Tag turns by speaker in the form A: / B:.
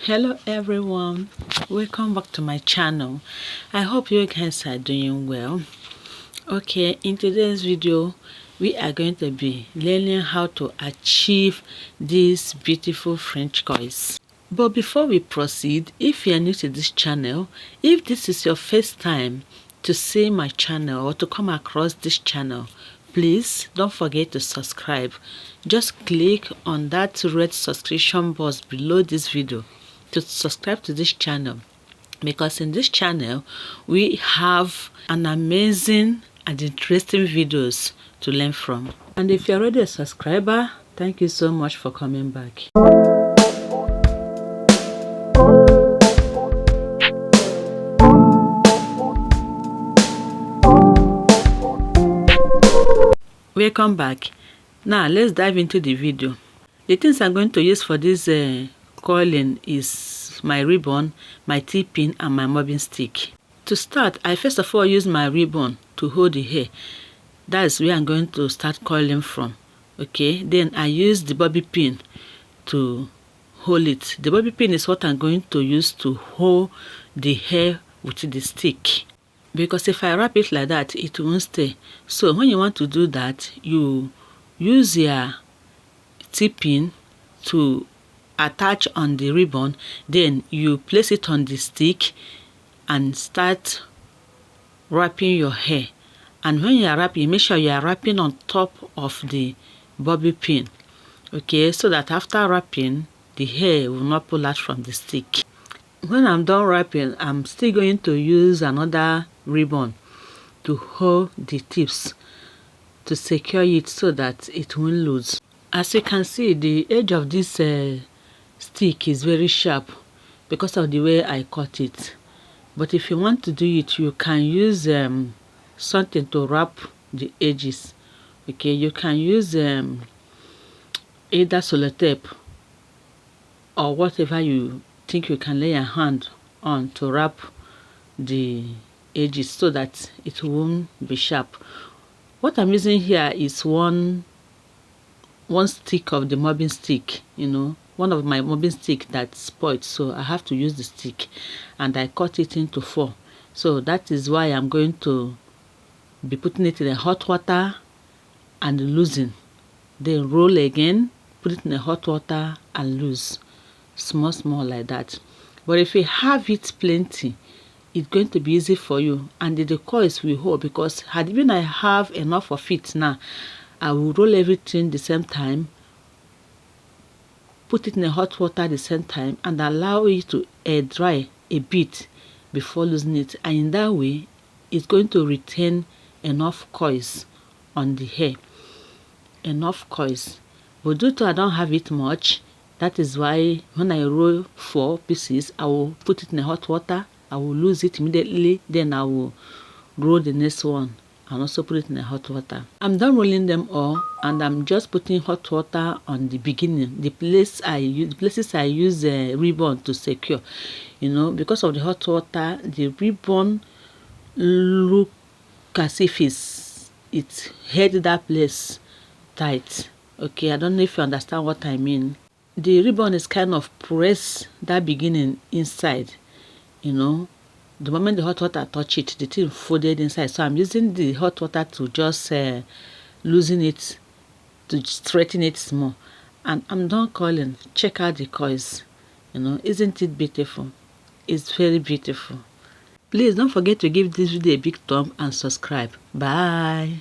A: Hello everyone, welcome back to my channel. I hope you guys are doing well. Okay, in today's video we are going to be learning how to achieve these beautiful French coins. But before we proceed, if you are new to this channel, if this is your first time to see my channel or to come across this channel, please don't forget to subscribe. Just click on that red subscription box below this video to subscribe to this channel, because in this channel we have an amazing and interesting videos to learn from. And if you're already a subscriber, thank you so much for coming back. Welcome back. Now let's dive into the video. The things I'm going to use for this coiling is my ribbon, my T-pin and my mobbing stick. To start, I first of all use my ribbon to hold the hair. That's where I'm going to start coiling from. Okay, then I use the bobby pin to hold it. The bobby pin is what I'm going to use to hold the hair with the stick, because if I wrap it like that, it won't stay. So when you want to do that, you use your T-pin to attach on the ribbon, then you place it on the stick and start wrapping your hair. And when you are wrapping, make sure you are wrapping on top of the bobby pin, okay, so that after wrapping, the hair will not pull out from the stick. When I'm done wrapping, I'm still going to use another ribbon to hold the tips to secure it so that it won't lose. As you can see, the edge of this stick is very sharp because of the way I cut it. But if you want to do it, you can use something to wrap the edges. Okay, you can use either sellotape or whatever you think you can lay your hand on to wrap the edges so that it won't be sharp. What I'm using here is one stick of the mobbing stick, one of my mobbing stick that's spoiled, so I have to use the stick, and I cut it into 4. So that is why I'm going to be putting it in the hot water and loosen, then roll again, put it in the hot water and loose small like that. But if you have it plenty, it's going to be easy for you, and the coils will hold, because had even I have enough of it now, I will roll everything the same time, put it in the hot water at the same time, and allow it to air dry a bit before losing it. And in that way, it's going to retain enough coils on the hair. Enough coils. But due to I don't have it much, that is why when I roll 4 pieces, I will put it in the hot water, I will lose it immediately, then I will roll the next one and also put it in the hot water. I'm done rolling them all, and I'm just putting hot water on the beginning, the places I use a ribbon to secure. Because of the hot water, the ribbon look as if it held that place tight. Okay, I don't know if you understand what I mean. The ribbon is kind of press that beginning inside, the moment the hot water touch it, the thing folded inside. So I'm using the hot water to just loosen it, to straighten it small. And I'm done coiling. Check out the coils. Isn't it beautiful? It's very beautiful. Please don't forget to give this video a big thumb and subscribe. Bye.